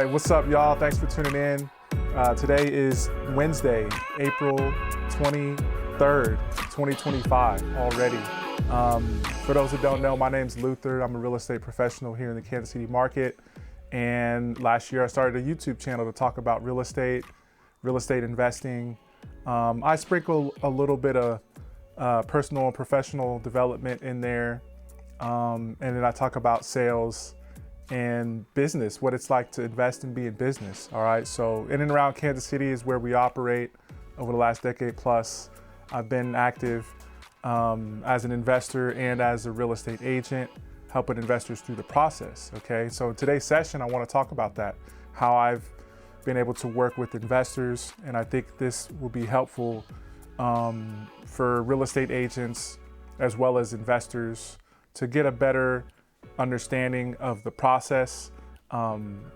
right, what's up, y'all? Thanks for tuning in. Today is Wednesday, April 23rd, 2025 already. For those that don't know, my name's Luther. I'm a real estate professional here in the Kansas City market. And last year I started a YouTube channel to talk about real estate investing. I sprinkle a little bit of personal and professional development in there. And then I talk about sales and business, what it's like to invest and be in business. All right. So in and around Kansas City is where we operate over the last decade plus. I've been active as an investor and as a real estate agent, helping investors through the process. Okay. So in today's session, I want to talk about that, how I've been able to work with investors. And I think this will be helpful for real estate agents as well as investors to get a better understanding of the process,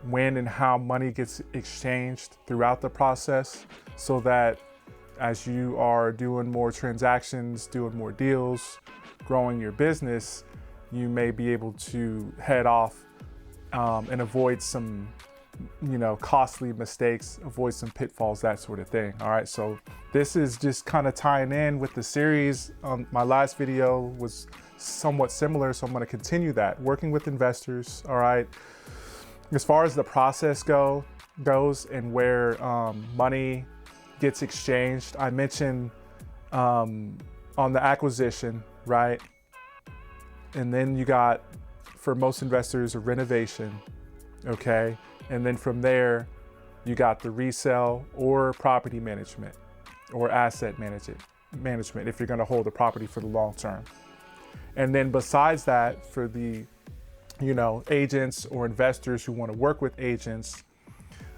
when and how money gets exchanged throughout the process, so that as you are doing more transactions, doing more deals, growing your business, you may be able to head off and avoid some, costly mistakes, avoid some pitfalls, that sort of thing. All right, so this is just kind of tying in with the series. My last video was somewhat similar, so I'm going to continue that, working with investors. All right, as far as the process goes and where money gets exchanged, I mentioned on the acquisition, right? And then you got, for most investors, a renovation, okay? And then from there, you got the resale or property management or asset management if you're going to hold the property for the long term. And then besides that, for the, agents or investors who want to work with agents,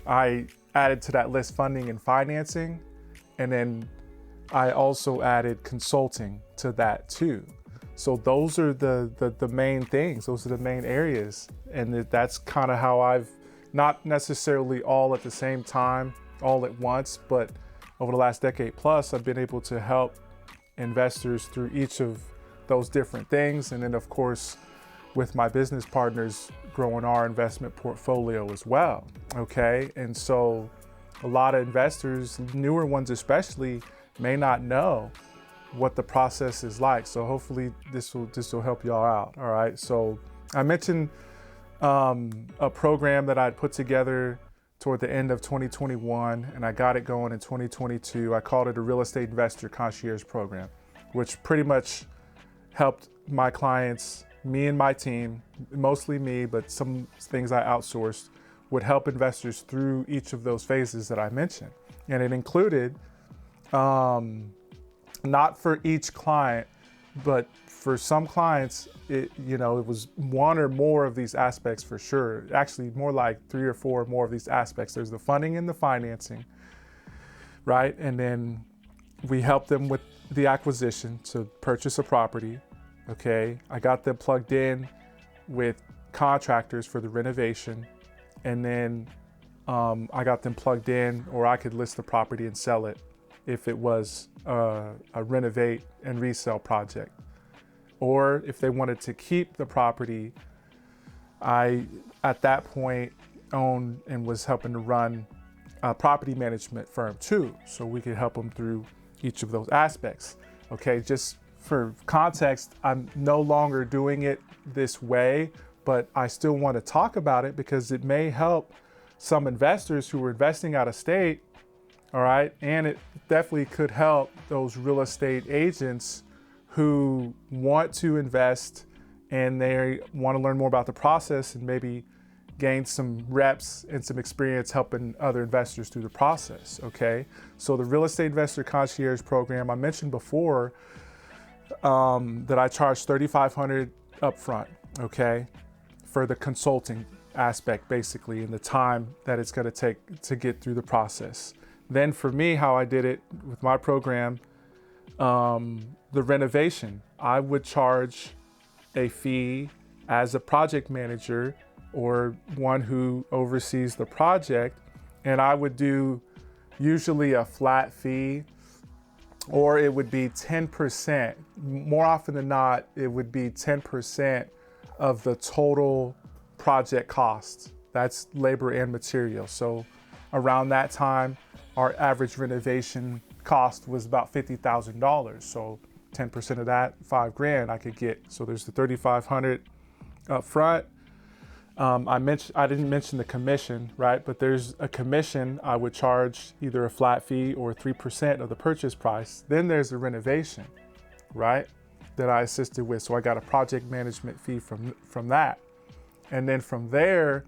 I added to that list funding and financing. And then I also added consulting to that too. So those are the main things. Those are the main areas. And that's kind of how I've, not necessarily all at the same time, all at once, but over the last decade plus, I've been able to help investors through each of those different things. And then of course, with my business partners, growing our investment portfolio as well. Okay. And so a lot of investors, newer ones especially, may not know what the process is like. So hopefully this will help y'all out. All right. So I mentioned a program that I'd put together toward the end of 2021, and I got it going in 2022. I called it a Real Estate Investor Concierge Program, which pretty much helped my clients, me and my team, mostly me, but some things I outsourced, would help investors through each of those phases that I mentioned. And it included, not for each client, but for some clients, it was one or more of these aspects for sure. Actually, more like 3 or 4 more of these aspects. There's the funding and the financing, right? And then we help them with the acquisition to purchase a property. Okay, I got them plugged in with contractors for the renovation, and then I got them plugged in, or I could list the property and sell it if it was a renovate and resell project. Or if they wanted to keep the property, I, at that point, owned and was helping to run a property management firm too. So we could help them through each of those aspects. Okay, just for context, I'm no longer doing it this way, but I still want to talk about it because it may help some investors who are investing out of state. All right, and it definitely could help those real estate agents who want to invest and they want to learn more about the process and maybe gain some reps and some experience helping other investors through the process. Okay, so the Real Estate Investor Concierge Program, I mentioned before that I charge $3,500 upfront, okay, for the consulting aspect basically, and the time that it's going to take to get through the process. Then for me, how I did it with my program, the renovation, I would charge a fee as a project manager or one who oversees the project, and I would do usually a flat fee, or it would be 10%. More often than not, it would be 10% of the total project costs. That's labor and material. So around that time, our average renovation cost was about $50,000. So 10% of that, $5,000 I could get. So there's the $3,500 up front. I didn't mention the commission, right? But there's a commission. I would charge either a flat fee or 3% of the purchase price. Then there's the renovation, right? That I assisted with. So I got a project management fee from that. And then from there,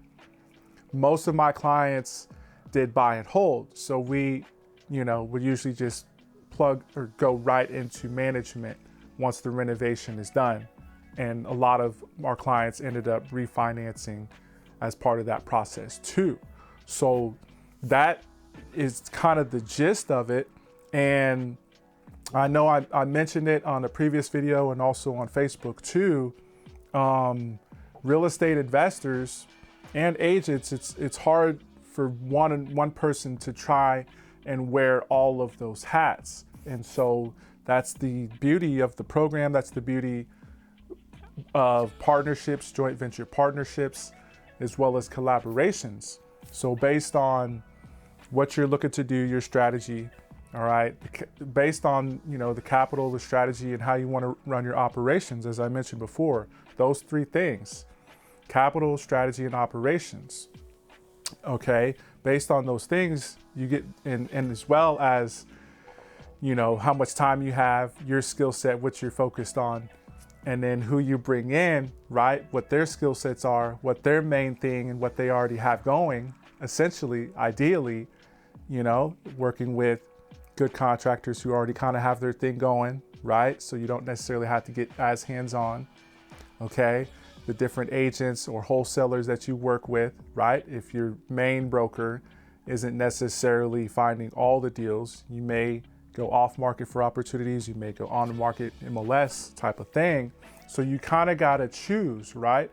most of my clients did buy and hold. So we, would usually just plug or go right into management once the renovation is done. And a lot of our clients ended up refinancing as part of that process too. So that is kind of the gist of it. And I know I mentioned it on a previous video and also on Facebook too. Real estate investors and agents, it's hard for one person to try and wear all of those hats. And so that's the beauty of the program. That's the beauty of partnerships, joint venture partnerships, as well as collaborations. So based on what you're looking to do, your strategy, all right, based on, the capital, the strategy, and how you want to run your operations, as I mentioned before, those three things, capital, strategy, and operations. Okay, based on those things, you get, and as well as, how much time you have, your skill set, what you're focused on, and then who you bring in, right? What their skill sets are, what their main thing and what they already have going, essentially, ideally, working with good contractors who already kind of have their thing going, right? So you don't necessarily have to get as hands-on, okay? The different agents or wholesalers that you work with, right? If your main broker isn't necessarily finding all the deals, you may go off market for opportunities, you may go on the market MLS type of thing. So you kind of got to choose, right?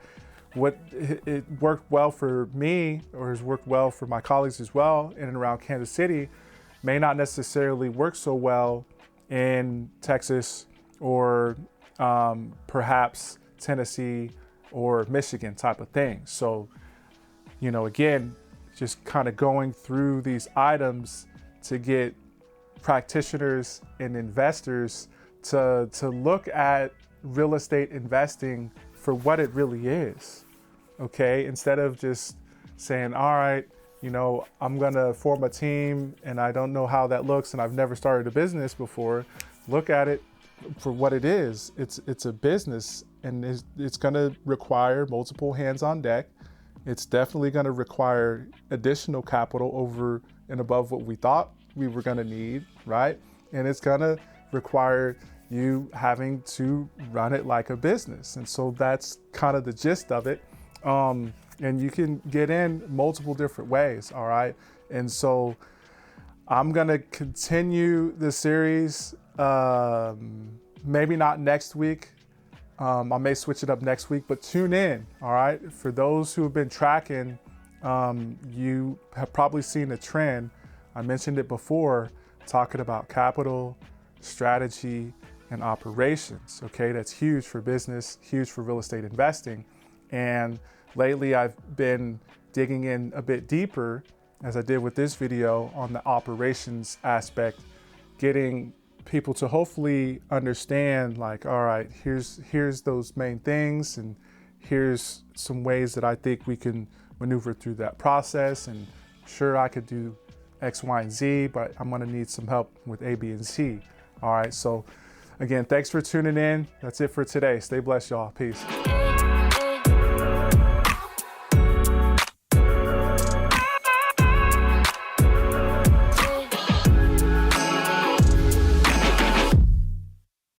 What it worked well for me or has worked well for my colleagues as well in and around Kansas City may not necessarily work so well in Texas or perhaps Tennessee or Michigan type of thing. So, again, just kind of going through these items to get practitioners and investors to look at real estate investing for what it really is, okay? Instead of just saying, all right, I'm gonna form a team and I don't know how that looks and I've never started a business before. Look at it for what it is. It's a business and it's gonna require multiple hands on deck. It's definitely gonna require additional capital over and above what we thought we were gonna need, right? And it's gonna require you having to run it like a business. And so that's kind of the gist of it. And you can get in multiple different ways, all right? And so I'm gonna continue the series, maybe not next week. I may switch it up next week, but tune in, all right? For those who have been tracking, you have probably seen a trend. I mentioned it before, talking about capital, strategy, and operations, okay? That's huge for business, huge for real estate investing. And lately I've been digging in a bit deeper, as I did with this video, on the operations aspect, getting people to hopefully understand, like, all right, here's those main things, and here's some ways that I think we can maneuver through that process. And sure, I could do X, Y, and Z, but I'm gonna need some help with A, B, and C. All right, so again, thanks for tuning in. That's it for today. Stay blessed, y'all. Peace.